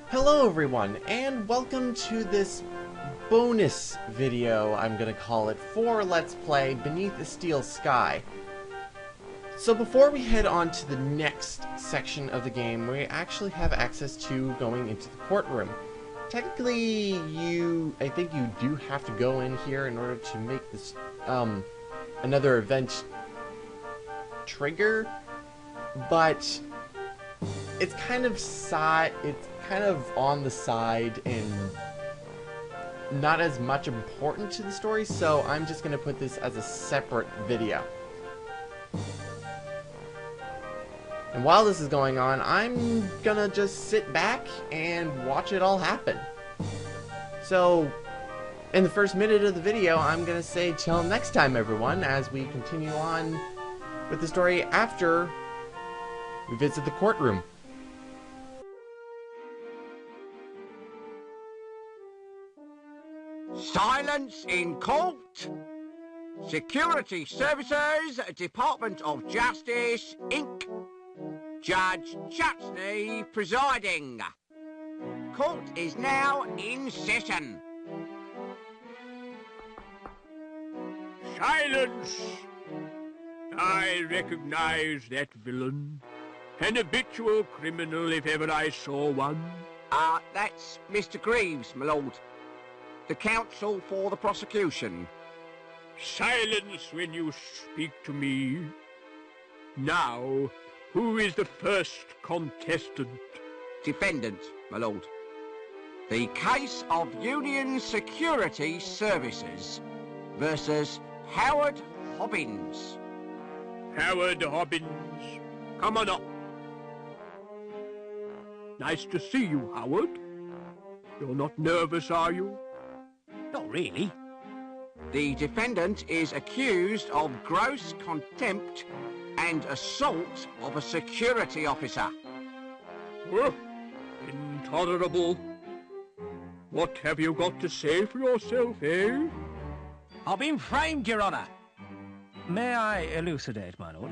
Hello everyone, and welcome to this bonus video, I'm gonna call it, for Let's Play Beneath a Steel Sky. So before we head on to the next section of the game, we actually have access to going into the courtroom. Technically, I think you do have to go in here in order to make this, another event trigger, but it's kind of on the side and not as much important to the story, so I'm just going to put this as a separate video. And while this is going on, I'm gonna just sit back and watch it all happen. So, in the first minute of the video, I'm gonna say till next time everyone, as we continue on with the story after we visit the courtroom. Silence in court. Security Services, Department of Justice, Inc. Judge Chutney presiding. Court is now in session. Silence! I recognize that villain. An habitual criminal if ever I saw one. That's Mr. Greaves, my lord. The counsel for the prosecution. Silence when you speak to me. Now, who is the first contestant? Defendant, my lord. The case of Union Security Services versus Howard Hobbins. Howard Hobbins. Come on up. Nice to see you, Howard. You're not nervous, are you? Not really. The defendant is accused of gross contempt and assault of a security officer. Oh, intolerable. What have you got to say for yourself, eh? I've been framed, Your Honour. May I elucidate, my lord?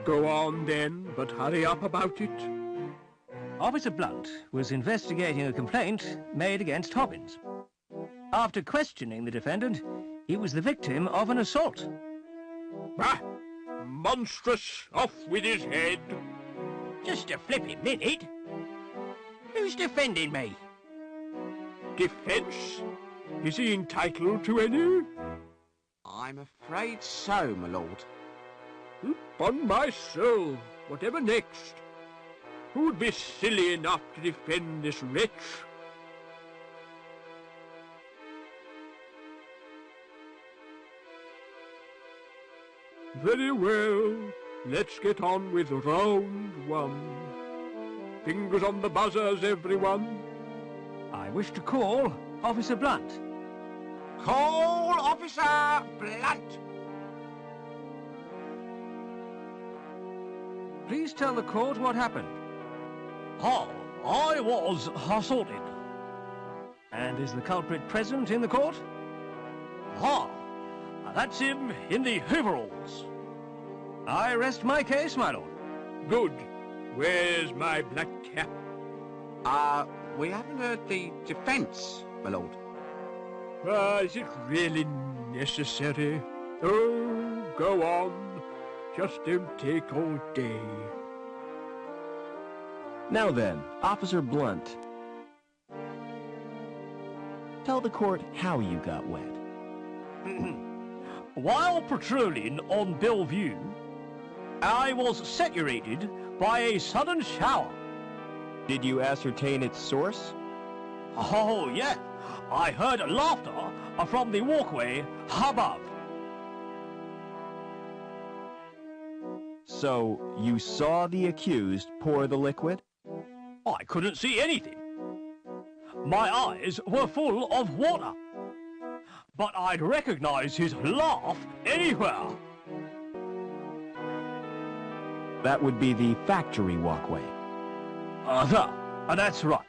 Go on then, but hurry up about it. Officer Blunt was investigating a complaint made against Hobbins. After questioning the defendant, he was the victim of an assault. Ah! Monstrous! Off with his head! Just a flipping minute. Who's defending me? Defence? Is he entitled to any? I'm afraid so, my lord. Upon my soul, whatever next? Who'd be silly enough to defend this wretch? Very well, let's get on with round one. Fingers on the buzzers, everyone. I wish to call Officer Blunt. Call Officer Blunt. Please tell the court what happened. I was assaulted. And is the culprit present in the court? That's him in the overalls. I rest my case, my lord. Good. Where's my black cap? We haven't heard the defence, my lord. Is it really necessary? Oh, go on. Just don't take all day. Now then, Officer Blunt. Tell the court how you got wet. While patrolling on Bellevue, I was saturated by a sudden shower. Did you ascertain its source? Oh, yeah. I heard laughter from the walkway above. So, you saw the accused pour the liquid? I couldn't see anything. My eyes were full of water. But I'd recognize his laugh anywhere. That would be the factory walkway. That's right.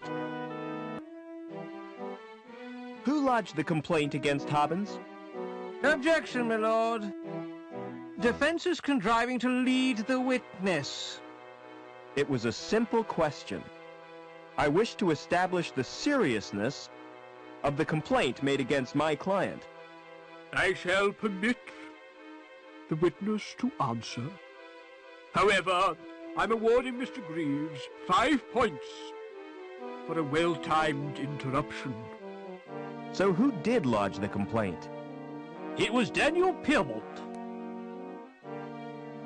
Who lodged the complaint against Hobbins? Objection, my lord. Defense is contriving to lead the witness. It was a simple question. I wish to establish the seriousness of the complaint made against my client. I shall permit the witness to answer. However, I'm awarding Mr. Greaves 5 points for a well-timed interruption. So who did lodge the complaint? It was Daniel Piermont.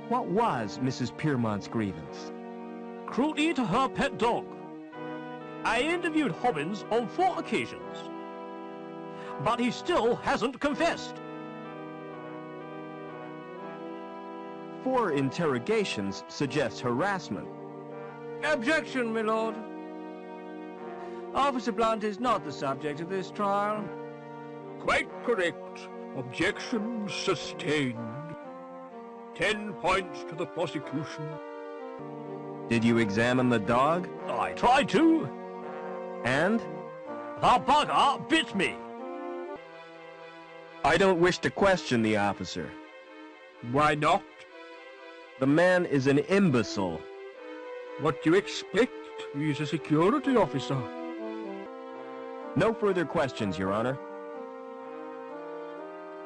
What was Mrs. Piermont's grievance? Cruelty to her pet dog. I interviewed Hobbins on 4 occasions, but he still hasn't confessed. 4 interrogations suggest harassment. Objection, my lord. Officer Blunt is not the subject of this trial. Quite correct. Objection sustained. 10 points to the prosecution. Did you examine the dog? I tried to. And? The bugger bit me. I don't wish to question the officer. Why not? The man is an imbecile. What do you expect? He's a security officer. No further questions, Your Honor.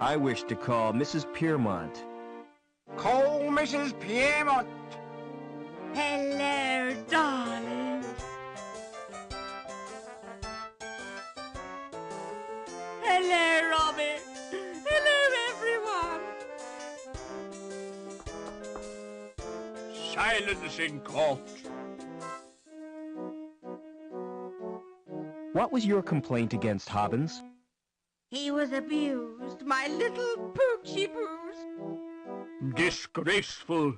I wish to call Mrs. Piermont. Call Mrs. Piermont. Hello, darling. Hello, Robbie. Hello, everyone. Silence in court. What was your complaint against Hobbins? He was abused, my little poochie poos. Disgraceful.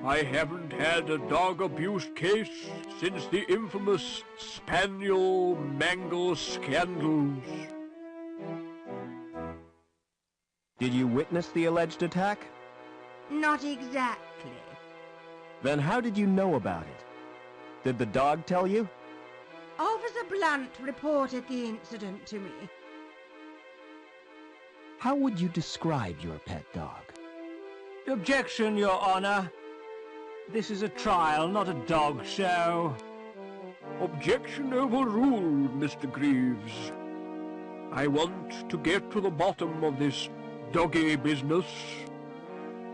I haven't had a dog abuse case since the infamous Spaniel Mangle scandals. Did you witness the alleged attack? Not exactly. Then how did you know about it? Did the dog tell you? Officer Blunt reported the incident to me. How would you describe your pet dog? Objection, Your Honor. This is a trial, not a dog show. Objection overruled, Mr. Greaves. I want to get to the bottom of this doggy business.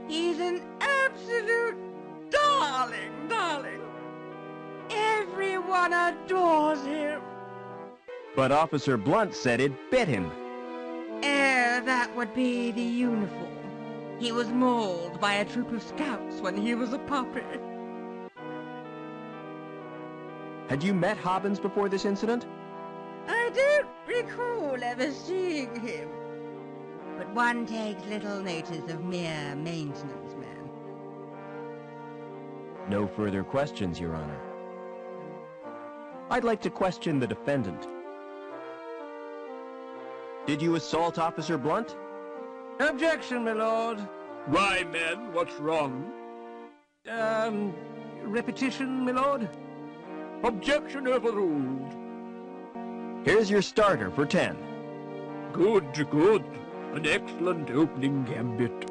He's an absolute darling. Everyone adores him. But Officer Blunt said it bit him. That would be the uniform. He was mauled by a troop of scouts when he was a puppy. Had you met Hobbins before this incident? I don't recall ever seeing him. But one takes little notice of mere maintenance men. No further questions, Your Honor. I'd like to question the defendant. Did you assault Officer Blunt? Objection, my lord. Why, man, what's wrong? Repetition, my lord? Objection overruled. Here's your starter for 10. Good. An excellent opening gambit.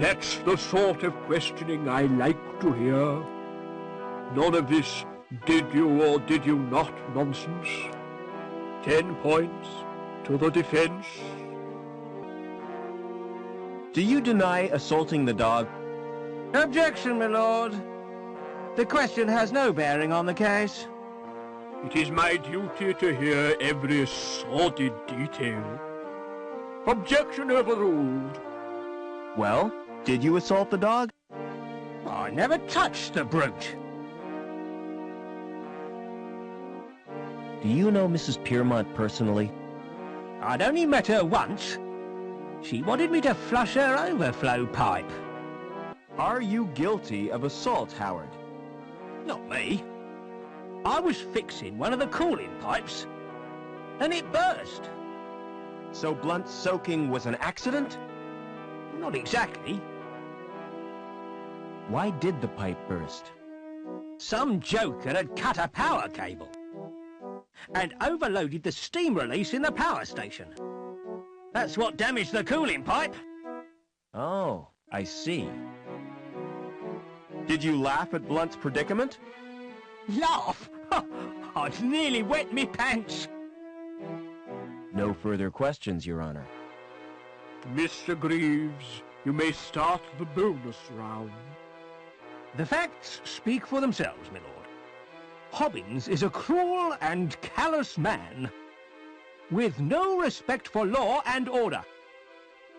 That's the sort of questioning I like to hear. None of this did you or did you not nonsense. 10 points to the defense. Do you deny assaulting the dog? Objection, my lord. The question has no bearing on the case. It is my duty to hear every sordid detail. Objection overruled. Well, did you assault the dog? I never touched the brute. Do you know Mrs. Piermont personally? I'd only met her once. She wanted me to flush her overflow pipe. Are you guilty of assault, Howard? Not me. I was fixing one of the cooling pipes, and it burst. So Blunt's soaking was an accident? Not exactly. Why did the pipe burst? Some joker had cut a power cable and overloaded the steam release in the power station. That's what damaged the cooling pipe. Oh, I see. Did you laugh at Blunt's predicament? Laugh? I'd nearly wet me pants. No further questions, Your Honor. Mr. Greaves, you may start the bonus round. The facts speak for themselves, my lord. Hobbins is a cruel and callous man, with no respect for law and order.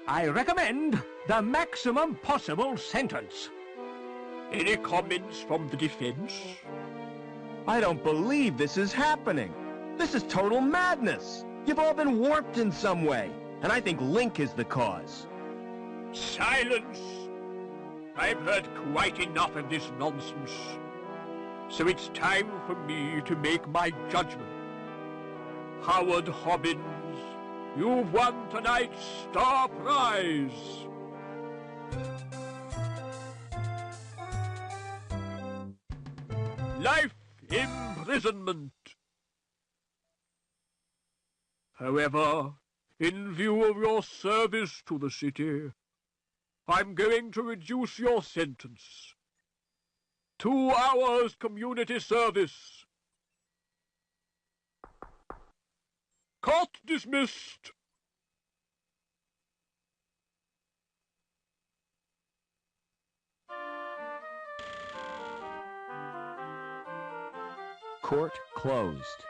I recommend the maximum possible sentence. Any comments from the defense? I don't believe this is happening. This is total madness. You've all been warped in some way, and I think Link is the cause. Silence! I've heard quite enough of this nonsense. So it's time for me to make my judgment. Howard Hobbins, you've won tonight's star prize. Life imprisonment. However, in view of your service to the city, I'm going to reduce your sentence. 2 hours community service. Court dismissed. Court closed.